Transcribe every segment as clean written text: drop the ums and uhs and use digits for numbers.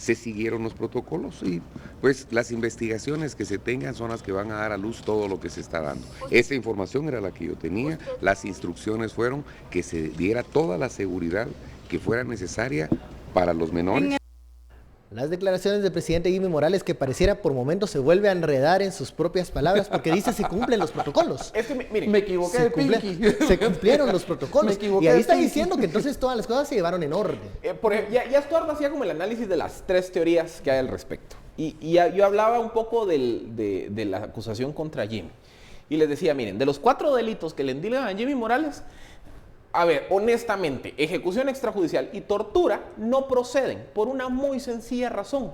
se siguieron los protocolos y pues las investigaciones que se tengan son las que van a dar a luz todo lo que se está dando. Esa información era la que yo tenía, las instrucciones fueron que se diera toda la seguridad que fuera necesaria para los menores. Las declaraciones del presidente Jimmy Morales, que pareciera por momentos se vuelve a enredar en sus propias palabras porque dice se cumplen los protocolos. Es que, miren, me equivoqué de Pinky. Se cumplieron los protocolos. Y ahí está diciendo que entonces todas las cosas se llevaron en orden. Ya Stuart hacía como el análisis de las 3 teorías que hay al respecto. Y yo hablaba un poco de la acusación contra Jimmy. Y les decía, miren, de los 4 delitos que le endilgan a Jimmy Morales, a ver, honestamente, ejecución extrajudicial y tortura no proceden por una muy sencilla razón.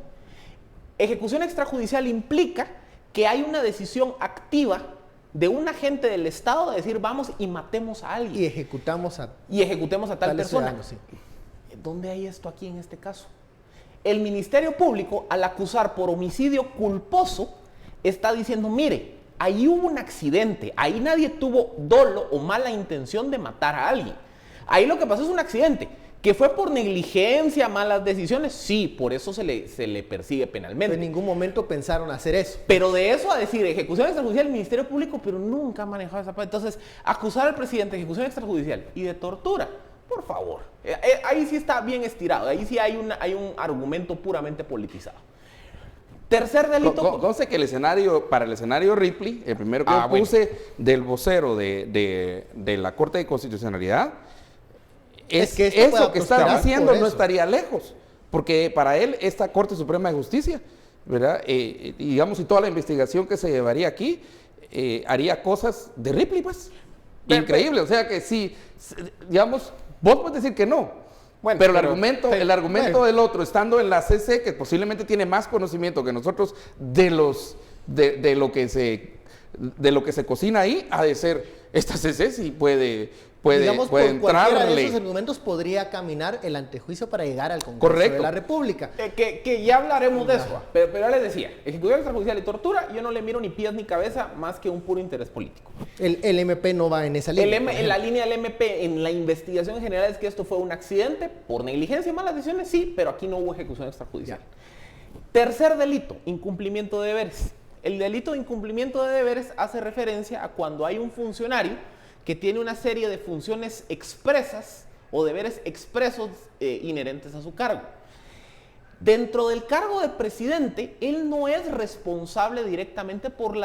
Ejecución extrajudicial implica que hay una decisión activa de un agente del Estado de decir vamos y matemos a alguien. Y ejecutemos a tal persona. Ciudadanos, sí. ¿Dónde hay esto aquí en este caso? El Ministerio Público, al acusar por homicidio culposo, está diciendo, mire, ahí hubo un accidente, ahí nadie tuvo dolo o mala intención de matar a alguien. Ahí lo que pasó es un accidente, que fue por negligencia, malas decisiones, sí, por eso se le persigue penalmente. En ningún momento pensaron hacer eso. Pero de eso a decir ejecución extrajudicial, el Ministerio Público, pero nunca ha manejado esa parte. Entonces, acusar al presidente de ejecución extrajudicial y de tortura, por favor. Ahí sí está bien estirado, ahí sí hay un argumento puramente politizado. Tercer delito. Conste que para el escenario Ripley, el primero que yo puse del vocero de la Corte de Constitucionalidad, es que eso que está diciendo no estaría lejos, porque para él esta Corte Suprema de Justicia, ¿verdad? Digamos, y toda la investigación que se llevaría aquí, haría cosas de Ripley, pues. Increíble, o sea que sí, digamos, vos puedes decir que no. Bueno, pero el argumento del otro, estando en la CC, que posiblemente tiene más conocimiento que nosotros de lo que se cocina ahí, ha de ser esta CC si puede digamos, por entrarle. Cualquiera de esos argumentos podría caminar el antejuicio para llegar al Congreso de la República. Que ya hablaremos de eso, pero ya les decía, ejecución extrajudicial y tortura, yo no le miro ni pies ni cabeza más que un puro interés político. El MP no va en esa línea. En la línea del MP, en la investigación general es que esto fue un accidente por negligencia y malas decisiones, sí, pero aquí no hubo ejecución extrajudicial. Tercer delito, incumplimiento de deberes. El delito de incumplimiento de deberes hace referencia a cuando hay un funcionario que tiene una serie de funciones expresas o deberes expresos inherentes a su cargo. Dentro del cargo de presidente, él no es responsable directamente por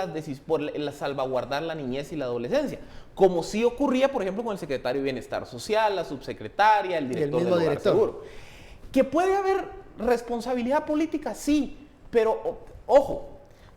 salvaguardar la niñez y la adolescencia, como sí ocurría, por ejemplo, con el secretario de Bienestar Social, la subsecretaria, el director del Hogar Seguro. ¿Que puede haber responsabilidad política? Sí, pero ojo,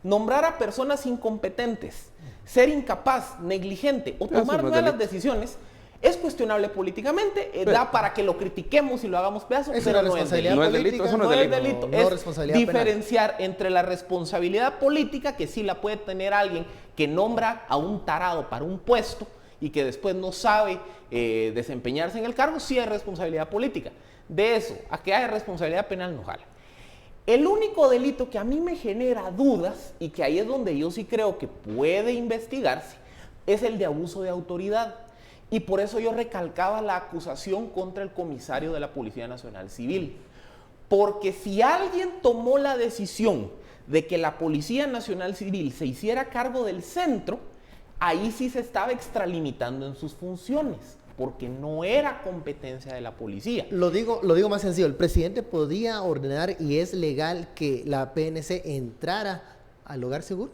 nombrar a personas incompetentes, ser incapaz, negligente o tomar malas decisiones es cuestionable políticamente, da para que lo critiquemos y lo hagamos pedazos, pero no es delito. No es delito, eso no es delito. Es diferenciar entre la responsabilidad política, que sí la puede tener alguien que nombra a un tarado para un puesto y que después no sabe desempeñarse en el cargo, sí hay responsabilidad política. De eso, a que haya responsabilidad penal, no jala. El único delito que a mí me genera dudas, y que ahí es donde yo sí creo que puede investigarse, es el de abuso de autoridad. Y por eso yo recalcaba la acusación contra el comisario de la Policía Nacional Civil. Porque si alguien tomó la decisión de que la Policía Nacional Civil se hiciera cargo del centro, ahí sí se estaba extralimitando en sus funciones, porque no era competencia de la policía. Lo digo más sencillo, el presidente podía ordenar, y es legal, que la PNC entrara al Hogar Seguro.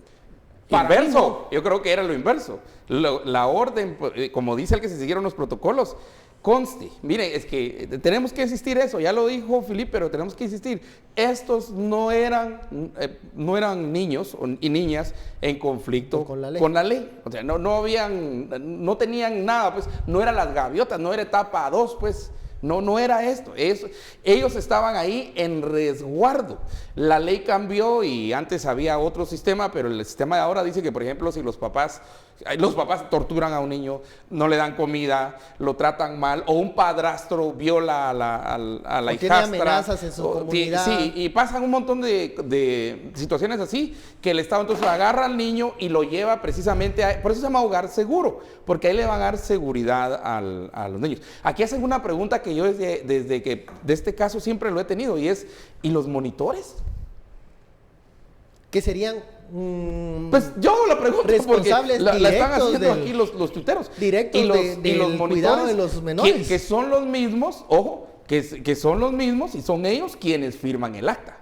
Inverso, yo creo que era lo inverso. La orden, como dice el que se siguieron los protocolos, conste, mire, es que tenemos que insistir eso, ya lo dijo Filipe, pero tenemos que insistir, estos no eran niños y niñas en conflicto con la ley. O sea, no tenían nada, pues, no eran las gaviotas, no era etapa 2, pues, no era esto. Ellos estaban ahí en resguardo. La ley cambió y antes había otro sistema, pero el sistema de ahora dice que, por ejemplo, si los papás torturan a un niño, no le dan comida, lo tratan mal, o un padrastro viola a la hijastra. Tiene amenazas en su comunidad. Sí, y pasan un montón de situaciones así, que el Estado entonces agarra al niño y lo lleva precisamente por eso se llama Hogar Seguro, porque ahí le van a dar seguridad a los niños. Aquí hacen una pregunta que que yo desde que de este caso siempre lo he tenido, y los monitores. ¿Qué serían? Pues yo lo pregunto responsables porque la están directos haciendo del- aquí los tuiteros. directos y los, de- y los del monitores cuidado de los menores. que son los mismos, ojo, que son los mismos y son ellos quienes firman el acta,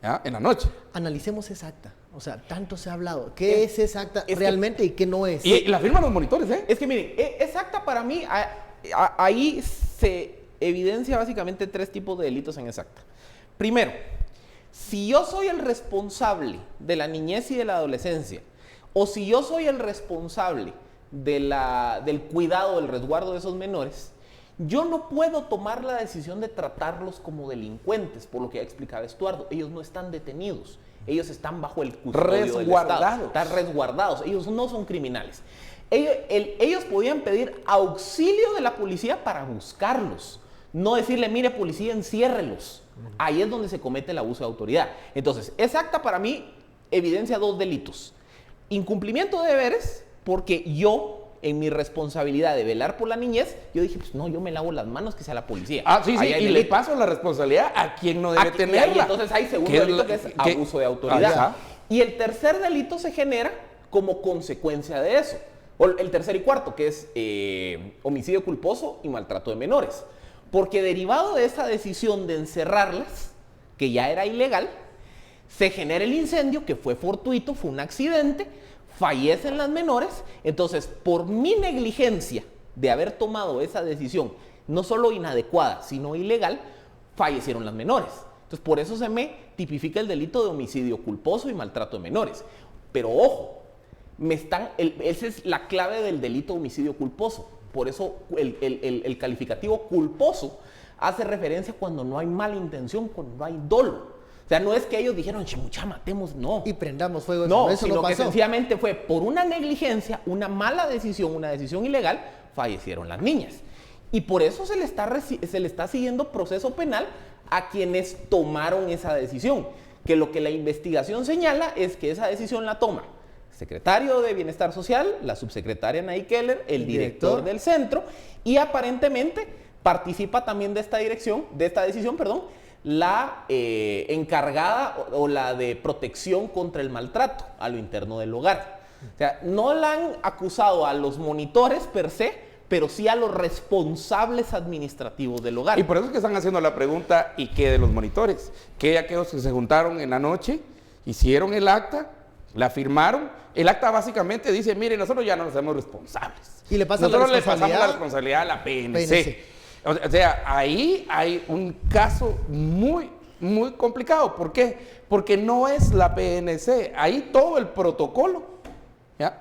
¿ya? En la noche. Analicemos esa acta. O sea, tanto se ha hablado. ¿Qué es esa acta realmente y qué no es? Y la firman los monitores, ¿eh? Es que miren, esa acta para mí, ahí se evidencia básicamente 3 tipos de delitos en esa acta. Primero, si yo soy el responsable de la niñez y de la adolescencia, o si yo soy el responsable del cuidado, del resguardo de esos menores, yo no puedo tomar la decisión de tratarlos como delincuentes, por lo que ya explicaba Estuardo. Ellos no están detenidos, ellos están bajo el custodio del Estado, están resguardados, ellos no son criminales. Ellos podían pedir auxilio de la policía para buscarlos, no decirle, mire policía, enciérrelos. Ahí es donde se comete el abuso de autoridad. Entonces, esa acta para mí evidencia 2 delitos. Incumplimiento de deberes, porque yo, en mi responsabilidad de velar por la niñez, yo dije, pues no, yo me lavo las manos, que sea la policía. Sí, Ahí hay y delito. le paso la responsabilidad a quien no debe Y tenerla. entonces hay segundo delito que es abuso de autoridad. Ajá. Y el tercer delito se genera como consecuencia de eso. O el tercer y cuarto, que es homicidio culposo y maltrato de menores. Porque derivado de esa decisión de encerrarlas, que ya era ilegal, se genera el incendio, que fue fortuito, fue un accidente, fallecen las menores. Entonces, por mi negligencia de haber tomado esa decisión, no solo inadecuada, sino ilegal, fallecieron las menores. Entonces, por eso se me tipifica el delito de homicidio culposo y maltrato de menores. Pero ojo, esa es la clave del delito de homicidio culposo. Por eso el calificativo culposo hace referencia cuando no hay mala intención, cuando no hay dolo. O sea, no es que ellos dijeron, chimucha, matemos, no. Y prendamos fuego. No, eso sino no que pasó. sencillamente fue por una negligencia, una mala decisión, una decisión ilegal, fallecieron las niñas. Y por eso se le está siguiendo proceso penal a quienes tomaron esa decisión. Que lo que la investigación señala es que esa decisión la toma el secretario de Bienestar Social, la subsecretaria Nay Keller, el director del centro, y aparentemente participa también de esta decisión, la encargada o la de protección contra el maltrato a lo interno del hogar. O sea, no la han acusado a los monitores per se, pero sí a los responsables administrativos del hogar. Y por eso es que están haciendo la pregunta, ¿y qué de los monitores? ¿Qué de aquellos que se juntaron en la noche, hicieron el acta, la firmaron? El acta básicamente dice, mire, nosotros ya no nos hacemos responsables. Y le pasan nosotros la le pasamos la responsabilidad a la PNC. PNC. O sea, ahí hay un caso muy, muy complicado. ¿Por qué? Porque no es la PNC. Ahí todo el protocolo, ¿ya?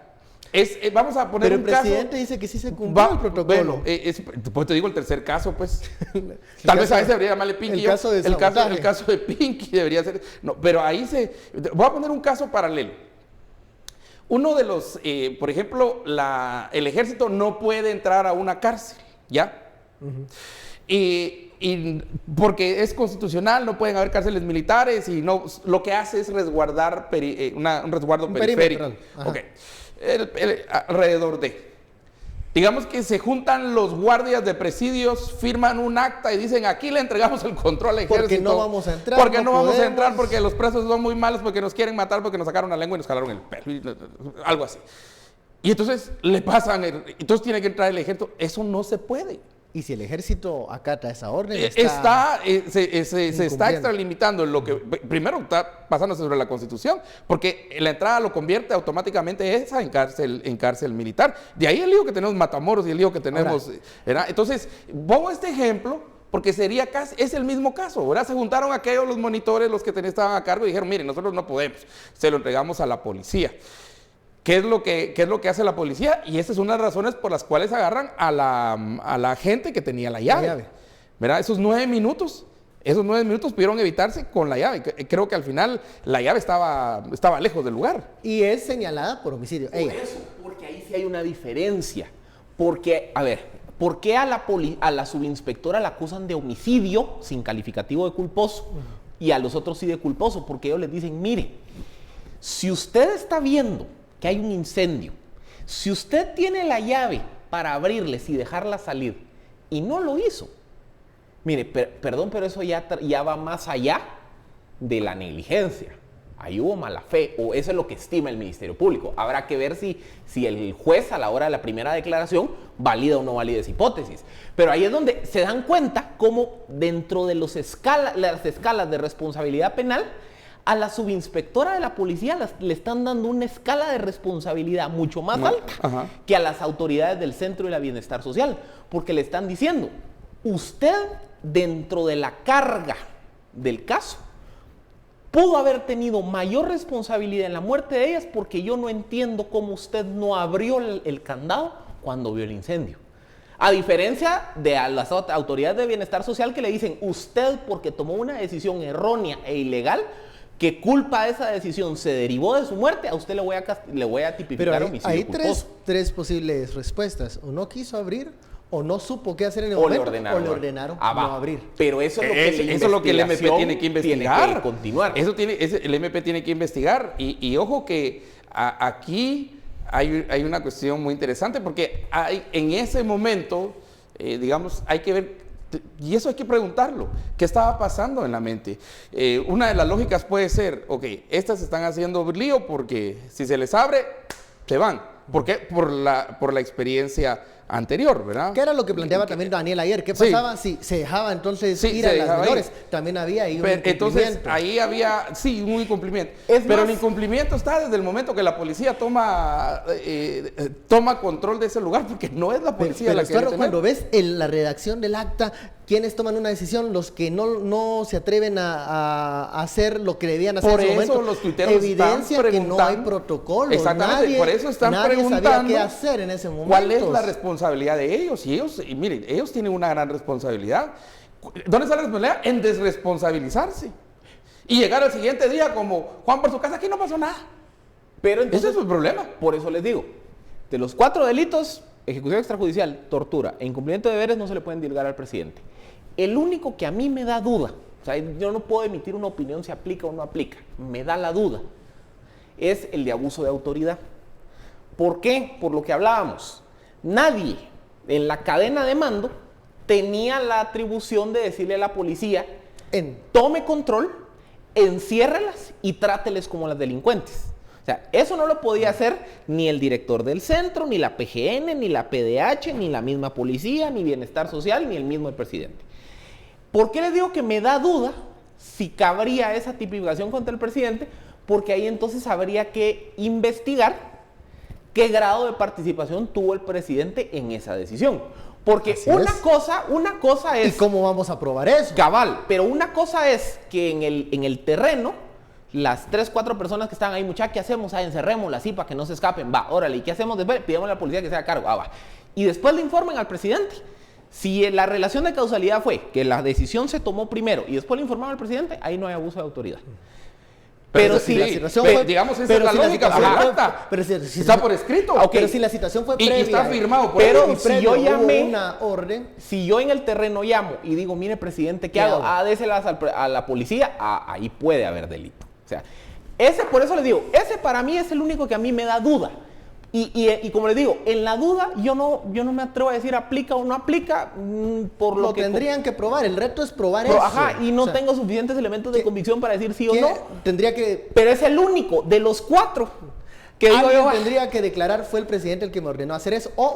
Vamos a poner Pero un el caso. presidente dice que sí se cumplió el protocolo. Bueno, pues te digo el tercer caso, pues. Tal vez a veces debería llamarle Pinky. El caso de sabotaje. El caso de Pinky debería ser. No, pero ahí voy a poner un caso paralelo. Uno de los, por ejemplo, el ejército no puede entrar a una cárcel, ¿ya? Y porque es constitucional, no pueden haber cárceles militares y no, lo que hace es resguardar un resguardo periférico. Ok. Alrededor de. Digamos que se juntan los guardias de presidios, firman un acta y dicen, aquí le entregamos el control al ejército. Porque no vamos a entrar. Porque no vamos a podemos. entrar, porque los presos son muy malos, porque nos quieren matar, porque nos sacaron la lengua y nos jalaron el pelo. Algo así. Y entonces le pasan, entonces tiene que entrar el ejército. Eso no se puede. Y si el ejército acata esa orden, Se está extralimitando en lo que primero está pasándose sobre la Constitución, porque la entrada lo convierte automáticamente esa en cárcel militar. De ahí el lío que tenemos Matamoros y el lío que tenemos, ¿verdad? Entonces, pongo este ejemplo porque es el mismo caso, ¿verdad? Se juntaron aquellos los monitores, los que estaban a cargo y dijeron, miren, nosotros no podemos, se lo entregamos a la policía. ¿Qué es lo que hace la policía? Y esa es una de las razones por las cuales agarran a la gente que tenía la llave. ¿Verdad? Esos 9 minutos pudieron evitarse con la llave. Creo que al final la llave estaba lejos del lugar. Y es señalada por homicidio. Por eso, porque ahí sí hay una diferencia. Porque, a ver, ¿por qué a la subinspectora la acusan de homicidio sin calificativo de culposo y a los otros sí de culposo? Porque ellos les dicen, mire, si usted está viendo que hay un incendio, si usted tiene la llave para abrirles y dejarla salir y no lo hizo, Mire, perdón, pero eso ya va más allá de la negligencia. Ahí hubo mala fe, o eso es lo que estima el Ministerio Público. Habrá que ver si el juez a la hora de la primera declaración valida o no valida esa hipótesis. Pero ahí es donde se dan cuenta cómo dentro de las escalas de responsabilidad penal, a la subinspectora de la policía le están dando una escala de responsabilidad mucho más alta que a las autoridades del Centro de la Bienestar Social, porque le están diciendo, usted dentro de la carga del caso pudo haber tenido mayor responsabilidad en la muerte de ellas, porque yo no entiendo cómo usted no abrió el candado cuando vio el incendio. A diferencia de a las autoridades de bienestar social que le dicen, usted porque tomó una decisión errónea e ilegal, que culpa de esa decisión se derivó de su muerte, a usted le voy a tipificar homicidio hay culposo. tres posibles respuestas. O no quiso abrir, o no supo qué hacer en el O momento, le o le ordenaron no abrir. Pero eso es lo que Eso es lo que el MP tiene que investigar. Tiene que continuar. El MP tiene que investigar. Y ojo que aquí hay una cuestión muy interesante, porque en ese momento, digamos, hay que ver, y eso hay que preguntarlo, ¿qué estaba pasando en la mente? Una de las lógicas puede ser, ok, estas están haciendo lío porque si se les abre, se van. ¿Por qué? Por la experiencia anterior, ¿verdad? ¿Qué era lo que planteaba también Daniel ayer? ¿Qué pasaba si se dejaba entonces ir a las menores? También había ahí un incumplimiento. Entonces, ahí había, un incumplimiento. Pero el incumplimiento está desde el momento que la policía toma control de ese lugar, porque no es la policía la que debe tener. Cuando ves la redacción del acta, ¿quiénes toman una decisión? Los que no se atreven a hacer lo que debían hacer por en ese eso momento. los tuiteros Evidencia están que no hay protocolo. Exactamente, por eso están preguntando sabía qué hacer en ese momento. ¿Cuál es la responsabilidad de ellos? Y miren, ellos tienen una gran responsabilidad. ¿Dónde está la responsabilidad? En desresponsabilizarse. Y llegar al siguiente día como, Juan, por su casa, aquí no pasó nada. Pero entonces, ese es el problema. Por eso les digo, de los 4 delitos, ejecución extrajudicial, tortura e incumplimiento de deberes, no se le pueden divulgar al presidente. El único que a mí me da duda, o sea, yo no puedo emitir una opinión si aplica o no aplica, me da la duda, es el de abuso de autoridad. ¿Por qué? Por lo que hablábamos. Nadie en la cadena de mando tenía la atribución de decirle a la policía, tome control, enciérrelas y tráteles como las delincuentes. O sea, eso no lo podía hacer ni el director del centro, ni la PGN, ni la PDH, ni la misma policía, ni Bienestar Social, ni el mismo el presidente. ¿Por qué les digo que me da duda si cabría esa tipificación contra el presidente? Porque ahí entonces habría que investigar qué grado de participación tuvo el presidente en esa decisión. Porque una cosa es... ¿Y cómo vamos a probar eso? Cabal, pero una cosa es que en el terreno, las 3, 4 personas que están ahí, muchachos, ¿qué hacemos? Encerrémoslas así para que no se escapen. Va, órale, ¿y qué hacemos después? Pidamos a la policía que se haga cargo. Va. Y después le informen al presidente. Si la relación de causalidad fue que la decisión se tomó primero y después le informaron al presidente, ahí no hay abuso de autoridad. Pero si la situación fue... Digamos, esa es la lógica, está por escrito. Okay. Pero si la situación fue previa... Y está firmado por pero si yo llamé... una orden... Si yo en el terreno llamo y digo, mire, presidente, ¿qué hago? Déselas a la policía, ahí puede haber delito. O sea, por eso les digo, ese para mí es el único que a mí me da duda. Y como les digo, en la duda yo no me atrevo a decir aplica o no aplica por lo que tendrían que probar. El reto es probar eso. Y no tengo suficientes elementos de convicción para decir sí o no. Tendría que... Pero es el único de los 4 que digo alguien yo, tendría que declarar fue el presidente el que me ordenó hacer eso, o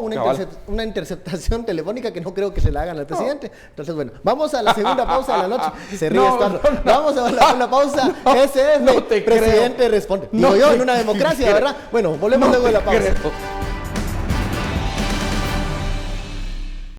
una interceptación telefónica que no creo que se la hagan al presidente. Entonces, bueno, vamos a la segunda pausa de la noche. Se ríe Estuardo. Vamos a la segunda pausa. SF, presidente responde. Digo yo, en una democracia, ¿verdad? Bueno, volvemos luego de la pausa.